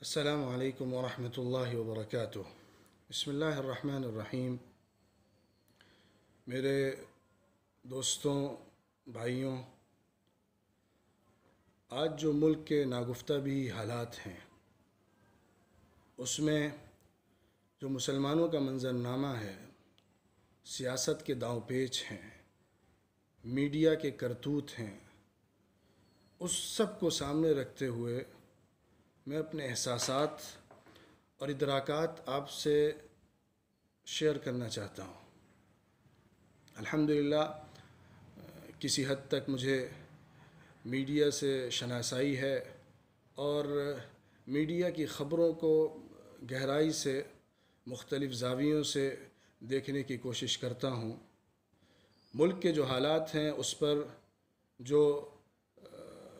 السلام علیکم ورحمۃ اللہ وبرکاتہ۔ بسم اللہ الرحمن الرحیم۔ میرے دوستوں، بھائیوں، آج جو ملک کے ناگفتہ بھی حالات ہیں اس میں جو مسلمانوں کا منظرنامہ ہے، سیاست کے داؤ پیچ ہیں، میڈیا کے کرتوت ہیں، اس سب کو سامنے رکھتے ہوئے میں اپنے احساسات اور ادراکات آپ سے شیئر کرنا چاہتا ہوں۔ الحمدللہ کسی حد تک مجھے میڈیا سے شناسائی ہے اور میڈیا کی خبروں کو گہرائی سے مختلف زاویوں سے دیکھنے کی کوشش کرتا ہوں۔ ملک کے جو حالات ہیں اس پر جو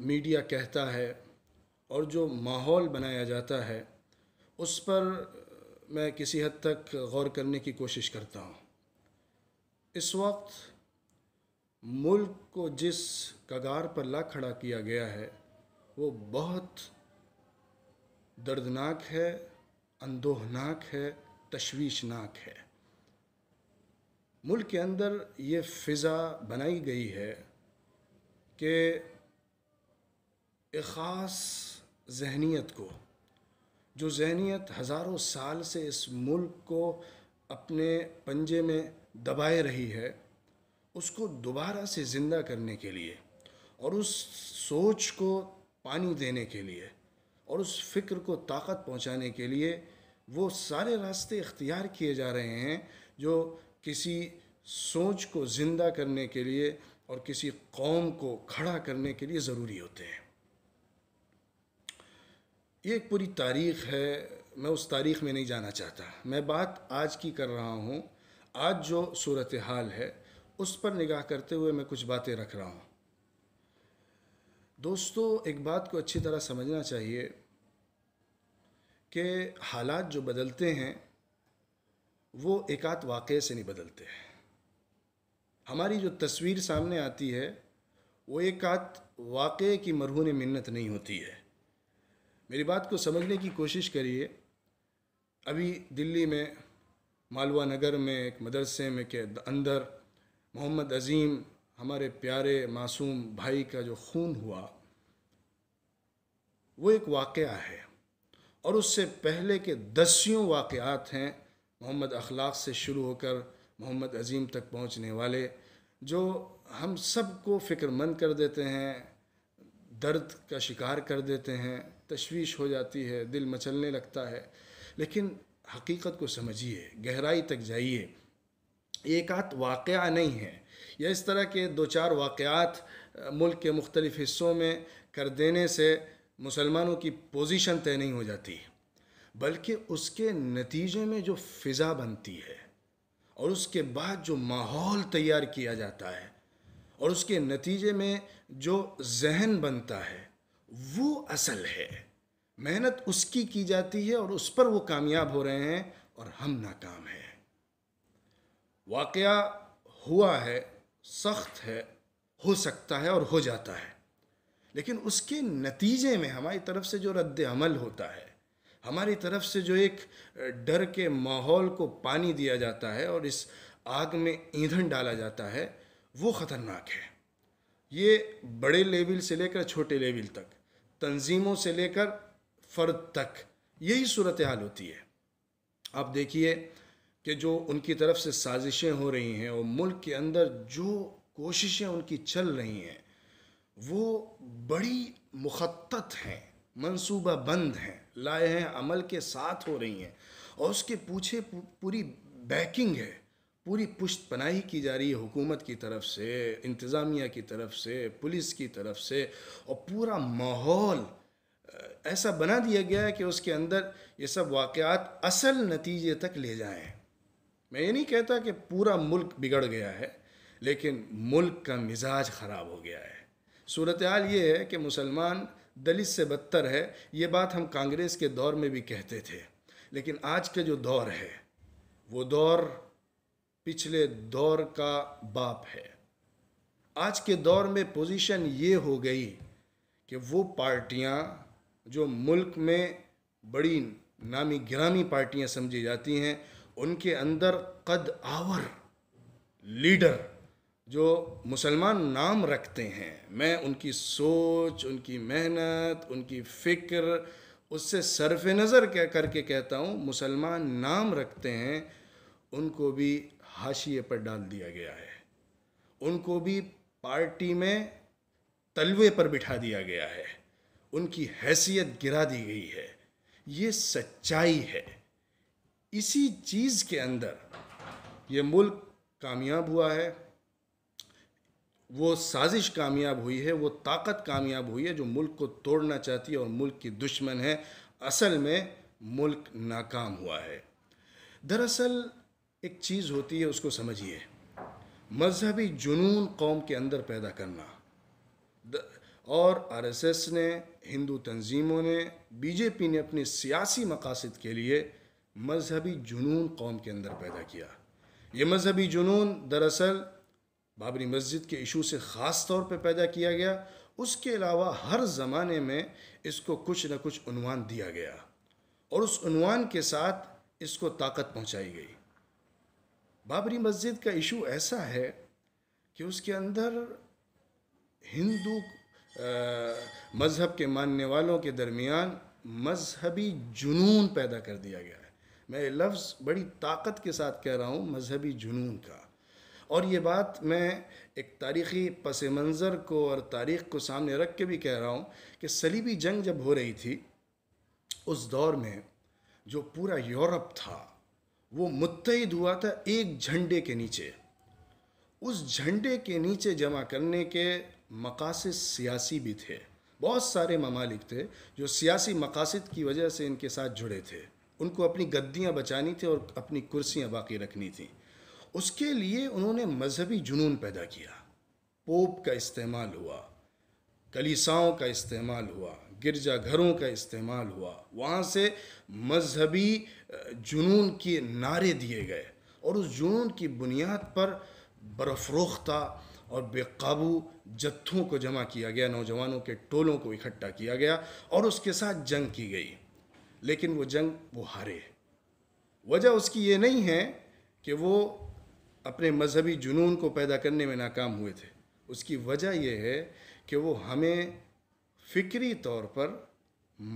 میڈیا کہتا ہے اور جو ماحول بنایا جاتا ہے اس پر میں کسی حد تک غور کرنے کی کوشش کرتا ہوں۔ اس وقت ملک کو جس کگار پر لا کھڑا کیا گیا ہے وہ بہت دردناک ہے، اندوہناک ہے، تشویشناک ہے۔ ملک کے اندر یہ فضا بنائی گئی ہے کہ ایک خاص ذہنیت کو، جو ذہنیت ہزاروں سال سے اس ملک کو اپنے پنجے میں دبائے رہی ہے، اس کو دوبارہ سے زندہ کرنے کے لیے اور اس سوچ کو پانی دینے کے لیے اور اس فکر کو طاقت پہنچانے کے لیے وہ سارے راستے اختیار کیے جا رہے ہیں جو کسی سوچ کو زندہ کرنے کے لیے اور کسی قوم کو کھڑا کرنے کے لیے ضروری ہوتے ہیں۔ یہ ایک پوری تاریخ ہے، میں اس تاریخ میں نہیں جانا چاہتا، میں بات آج کی کر رہا ہوں۔ آج جو صورتحال ہے اس پر نگاہ کرتے ہوئے میں کچھ باتیں رکھ رہا ہوں۔ دوستو، ایک بات کو اچھی طرح سمجھنا چاہیے کہ حالات جو بدلتے ہیں وہ ایک آدھ واقعے سے نہیں بدلتے۔ ہماری جو تصویر سامنے آتی ہے وہ ایک آدھ واقعے کی مرہون منت نہیں ہوتی ہے۔ میری بات کو سمجھنے کی کوشش کریے۔ ابھی دلی میں مالوا نگر میں ایک مدرسے میں کے اندر محمد عظیم، ہمارے پیارے معصوم بھائی کا جو خون ہوا، وہ ایک واقعہ ہے اور اس سے پہلے کے دسیوں واقعات ہیں محمد اخلاق سے شروع ہو کر محمد عظیم تک پہنچنے والے، جو ہم سب کو فکر مند کر دیتے ہیں، درد کا شکار کر دیتے ہیں، تشویش ہو جاتی ہے، دل مچلنے لگتا ہے۔ لیکن حقیقت کو سمجھیے، گہرائی تک جائیے۔ ایک آدھ واقعہ نہیں ہے یا اس طرح کے دو چار واقعات ملک کے مختلف حصوں میں کر دینے سے مسلمانوں کی پوزیشن طے نہیں ہو جاتی، بلکہ اس کے نتیجے میں جو فضا بنتی ہے اور اس کے بعد جو ماحول تیار کیا جاتا ہے اور اس کے نتیجے میں جو ذہن بنتا ہے وہ اصل ہے۔ محنت اس کی جاتی ہے اور اس پر وہ کامیاب ہو رہے ہیں اور ہم ناکام ہیں۔ واقعہ ہوا ہے، سخت ہے، ہو سکتا ہے اور ہو جاتا ہے، لیکن اس کے نتیجے میں ہماری طرف سے جو رد عمل ہوتا ہے، ہماری طرف سے جو ایک ڈر کے ماحول کو پانی دیا جاتا ہے اور اس آگ میں ایندھن ڈالا جاتا ہے، وہ خطرناک ہے۔ یہ بڑے لیول سے لے کر چھوٹے لیول تک، تنظیموں سے لے کر فرد تک یہی صورتحال ہوتی ہے۔ آپ دیکھیے کہ جو ان کی طرف سے سازشیں ہو رہی ہیں اور ملک کے اندر جو کوششیں ان کی چل رہی ہیں وہ بڑی مخطط ہیں، منصوبہ بند ہیں، لائحہ عمل کے ساتھ ہو رہی ہیں اور اس کے پیچھے پوری بیکنگ ہے، پوری پشت پناہی کی جا رہی ہے حکومت کی طرف سے، انتظامیہ کی طرف سے، پولیس کی طرف سے، اور پورا ماحول ایسا بنا دیا گیا ہے کہ اس کے اندر یہ سب واقعات اصل نتیجے تک لے جائیں۔ میں یہ نہیں کہتا کہ پورا ملک بگڑ گیا ہے، لیکن ملک کا مزاج خراب ہو گیا ہے۔ صورتحال یہ ہے کہ مسلمان دلت سے بدتر ہے، یہ بات ہم کانگریس کے دور میں بھی کہتے تھے، لیکن آج کا جو دور ہے وہ دور پچھلے دور کا باپ ہے۔ آج کے دور میں پوزیشن یہ ہو گئی کہ وہ پارٹیاں جو ملک میں بڑی نامی گرامی پارٹیاں سمجھی جاتی ہیں، ان کے اندر قد آور لیڈر جو مسلمان نام رکھتے ہیں، میں ان کی سوچ، ان کی محنت، ان کی فکر، اس سے صرف نظر کر کے کہتا ہوں، مسلمان نام رکھتے ہیں، ان کو بھی حاشیے پر ڈال دیا گیا ہے، ان کو بھی پارٹی میں تلوے پر بٹھا دیا گیا ہے، ان کی حیثیت گرا دی گئی ہے۔ یہ سچائی ہے۔ اسی چیز کے اندر یہ ملک کامیاب ہوا ہے، وہ سازش کامیاب ہوئی ہے، وہ طاقت کامیاب ہوئی ہے جو ملک کو توڑنا چاہتی ہے اور ملک کی دشمن ہے۔ اصل میں ملک ناکام ہوا ہے۔ دراصل ایک چیز ہوتی ہے، اس کو سمجھیے، مذہبی جنون قوم کے اندر پیدا کرنا، اور آر ایس ایس نے، ہندو تنظیموں نے، بی جے پی نے اپنے سیاسی مقاصد کے لیے مذہبی جنون قوم کے اندر پیدا کیا۔ یہ مذہبی جنون دراصل بابری مسجد کے ایشو سے خاص طور پہ پیدا کیا گیا، اس کے علاوہ ہر زمانے میں اس کو کچھ نہ کچھ عنوان دیا گیا، اور اس عنوان کے ساتھ اس کو طاقت پہنچائی گئی۔ بابری مسجد کا ایشو ایسا ہے کہ اس کے اندر ہندو مذہب کے ماننے والوں کے درمیان مذہبی جنون پیدا کر دیا گیا ہے۔ میں یہ لفظ بڑی طاقت کے ساتھ کہہ رہا ہوں، مذہبی جنون کا۔ اور یہ بات میں ایک تاریخی پس منظر کو اور تاریخ کو سامنے رکھ کے بھی کہہ رہا ہوں کہ صلیبی جنگ جب ہو رہی تھی، اس دور میں جو پورا یورپ تھا وہ متحد ہوا تھا ایک جھنڈے کے نیچے۔ اس جھنڈے کے نیچے جمع کرنے کے مقاصد سیاسی بھی تھے، بہت سارے ممالک تھے جو سیاسی مقاصد کی وجہ سے ان کے ساتھ جڑے تھے، ان کو اپنی گدیاں بچانی تھی اور اپنی کرسیاں باقی رکھنی تھیں۔ اس کے لیے انہوں نے مذہبی جنون پیدا کیا، پوپ کا استعمال ہوا، کلیساؤں کا استعمال ہوا، گرجا گھروں کا استعمال ہوا، وہاں سے مذہبی جنون کے نعرے دیے گئے، اور اس جنون کی بنیاد پر برافروختہ اور بے قابو جتھوں کو جمع کیا گیا، نوجوانوں کے ٹولوں کو اکٹھا کیا گیا اور اس کے ساتھ جنگ کی گئی۔ لیکن وہ جنگ وہ ہارے۔ وجہ اس کی یہ نہیں ہے کہ وہ اپنے مذہبی جنون کو پیدا کرنے میں ناکام ہوئے تھے، اس کی وجہ یہ ہے کہ وہ ہمیں فکری طور پر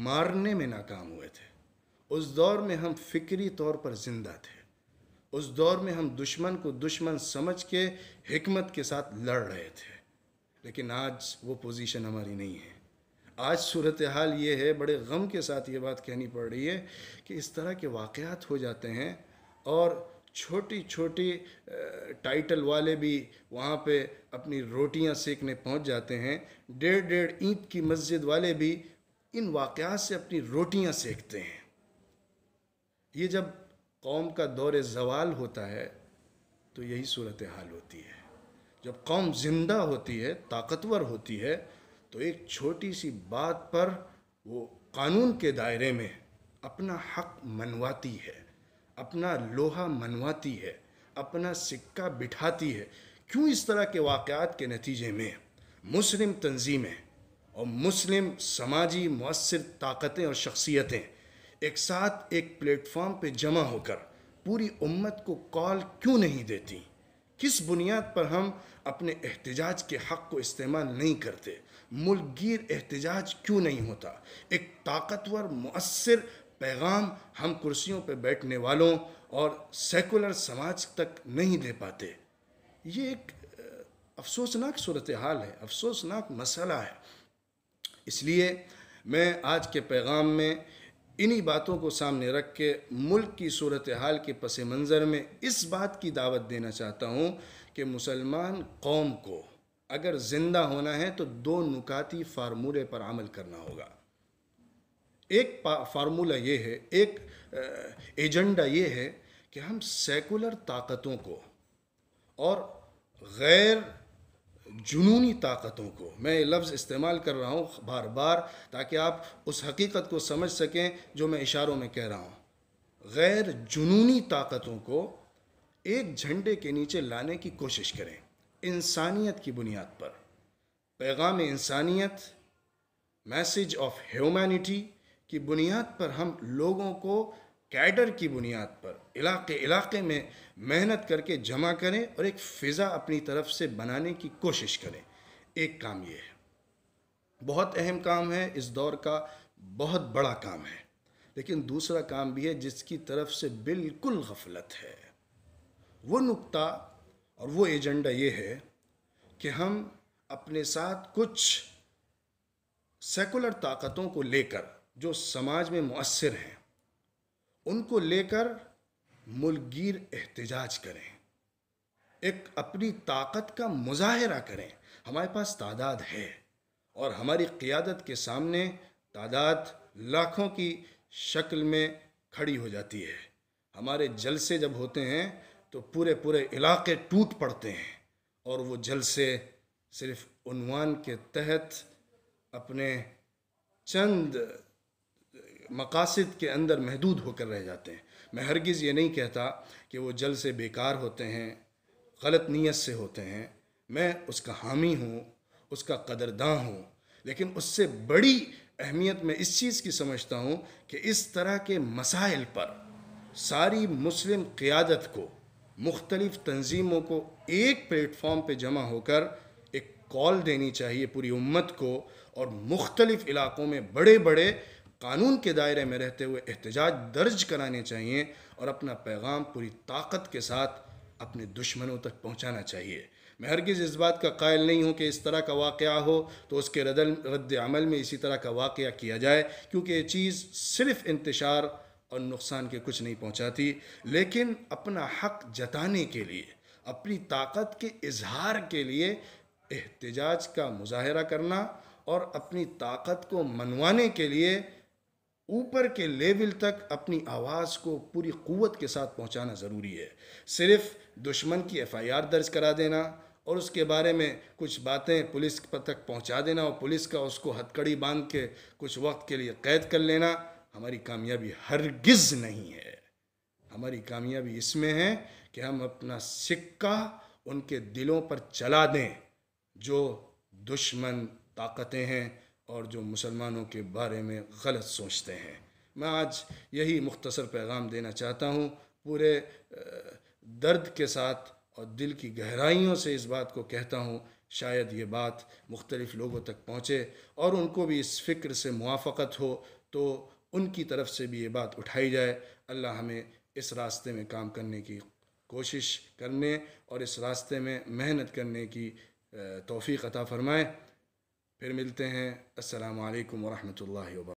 مارنے میں ناکام ہوئے تھے۔ اس دور میں ہم فکری طور پر زندہ تھے، اس دور میں ہم دشمن کو دشمن سمجھ کے حکمت کے ساتھ لڑ رہے تھے، لیکن آج وہ پوزیشن ہماری نہیں ہے۔ آج صورتحال یہ ہے، بڑے غم کے ساتھ یہ بات کہنی پڑ رہی ہے کہ اس طرح کے واقعات ہو جاتے ہیں، اور چھوٹی چھوٹی ٹائٹل والے بھی وہاں پہ اپنی روٹیاں سیکنے پہنچ جاتے ہیں، 1.5 اینٹ کی مسجد والے بھی ان واقعات سے اپنی روٹیاں سیکتے ہیں۔ یہ جب قوم کا دور زوال ہوتا ہے تو یہی صورتحال ہوتی ہے۔ جب قوم زندہ ہوتی ہے، طاقتور ہوتی ہے، تو ایک چھوٹی سی بات پر وہ قانون کے دائرے میں اپنا حق منواتی ہے، اپنا لوہا منواتی ہے، اپنا سکہ بٹھاتی ہے۔ کیوں اس طرح کے واقعات کے نتیجے میں مسلم تنظیمیں اور مسلم سماجی مؤثر طاقتیں اور شخصیتیں ایک ساتھ ایک پلیٹ فارم پہ جمع ہو کر پوری امت کو کال کیوں نہیں دیتی؟ کس بنیاد پر ہم اپنے احتجاج کے حق کو استعمال نہیں کرتے؟ ملک گیر احتجاج کیوں نہیں ہوتا؟ ایک طاقتور مؤثر پیغام ہم کرسیوں پہ بیٹھنے والوں اور سیکولر سماج تک نہیں دے پاتے؟ یہ ایک افسوسناک صورتحال ہے، افسوسناک مسئلہ ہے۔ اس لیے میں آج کے پیغام میں انہی باتوں کو سامنے رکھ کے ملک کی صورتحال کے پس منظر میں اس بات کی دعوت دینا چاہتا ہوں کہ مسلمان قوم کو اگر زندہ ہونا ہے تو 2 نکاتی فارمولے پر عمل کرنا ہوگا۔ ایک فارمولہ یہ ہے، ایک ایجنڈا یہ ہے کہ ہم سیکولر طاقتوں کو اور غیر جنونی طاقتوں کو، میں یہ لفظ استعمال کر رہا ہوں بار بار تاکہ آپ اس حقیقت کو سمجھ سکیں جو میں اشاروں میں کہہ رہا ہوں، غیر جنونی طاقتوں کو ایک جھنڈے کے نیچے لانے کی کوشش کریں، انسانیت کی بنیاد پر۔ پیغام انسانیت، میسیج آف ہیومینٹی کی بنیاد پر ہم لوگوں کو کیڈر کی بنیاد پر علاقے میں محنت کر کے جمع کریں اور ایک فضا اپنی طرف سے بنانے کی کوشش کریں. ایک کام یہ ہے، بہت اہم کام ہے، اس دور کا بہت بڑا کام ہے. لیکن دوسرا کام بھی ہے جس کی طرف سے بالکل غفلت ہے. وہ نقطہ اور وہ ایجنڈا یہ ہے کہ ہم اپنے ساتھ کچھ سیکولر طاقتوں کو لے کر جو سماج میں مؤثر ہیں ان کو لے کر ملک گیر احتجاج کریں، ایک اپنی طاقت کا مظاہرہ کریں. ہمارے پاس تعداد ہے اور ہماری قیادت کے سامنے تعداد لاکھوں کی شکل میں کھڑی ہو جاتی ہے. ہمارے جلسے جب ہوتے ہیں تو پورے علاقے ٹوٹ پڑتے ہیں، اور وہ جلسے صرف عنوان کے تحت اپنے چند مقاصد کے اندر محدود ہو کر رہ جاتے ہیں. میں ہرگز یہ نہیں کہتا کہ وہ جلسے بیکار ہوتے ہیں، غلط نیت سے ہوتے ہیں. میں اس کا حامی ہوں، اس کا قدرداں ہوں، لیکن اس سے بڑی اہمیت میں اس چیز کی سمجھتا ہوں کہ اس طرح کے مسائل پر ساری مسلم قیادت کو، مختلف تنظیموں کو ایک پلیٹ فارم پہ جمع ہو کر ایک کال دینی چاہیے پوری امت کو، اور مختلف علاقوں میں بڑے قانون کے دائرے میں رہتے ہوئے احتجاج درج کرانے چاہیے، اور اپنا پیغام پوری طاقت کے ساتھ اپنے دشمنوں تک پہنچانا چاہیے. میں ہرگز اس بات کا قائل نہیں ہوں کہ اس طرح کا واقعہ ہو تو اس کے رد عمل میں اسی طرح کا واقعہ کیا جائے، کیونکہ یہ چیز صرف انتشار اور نقصان کے کچھ نہیں پہنچاتی. لیکن اپنا حق جتانے کے لیے، اپنی طاقت کے اظہار کے لیے احتجاج کا مظاہرہ کرنا اور اپنی طاقت کو منوانے کے لیے اوپر کے لیول تک اپنی آواز کو پوری قوت کے ساتھ پہنچانا ضروری ہے. صرف دشمن کی ایف آئی آر درج کرا دینا اور اس کے بارے میں کچھ باتیں پولیس تک پہنچا دینا اور پولیس کا اس کو ہتھکڑی باندھ کے کچھ وقت کے لیے قید کر لینا ہماری کامیابی ہرگز نہیں ہے. ہماری کامیابی اس میں ہے کہ ہم اپنا سکہ ان کے دلوں پر چلا دیں جو دشمن طاقتیں ہیں اور جو مسلمانوں کے بارے میں غلط سوچتے ہیں. میں آج یہی مختصر پیغام دینا چاہتا ہوں، پورے درد کے ساتھ اور دل کی گہرائیوں سے اس بات کو کہتا ہوں. شاید یہ بات مختلف لوگوں تک پہنچے اور ان کو بھی اس فکر سے موافقت ہو تو ان کی طرف سے بھی یہ بات اٹھائی جائے. اللہ ہمیں اس راستے میں کام کرنے کی کوشش کرنے اور اس راستے میں محنت کرنے کی توفیق عطا فرمائے. پھر ملتے ہیں. السلام علیکم ورحمۃ اللہ وبرکاتہ.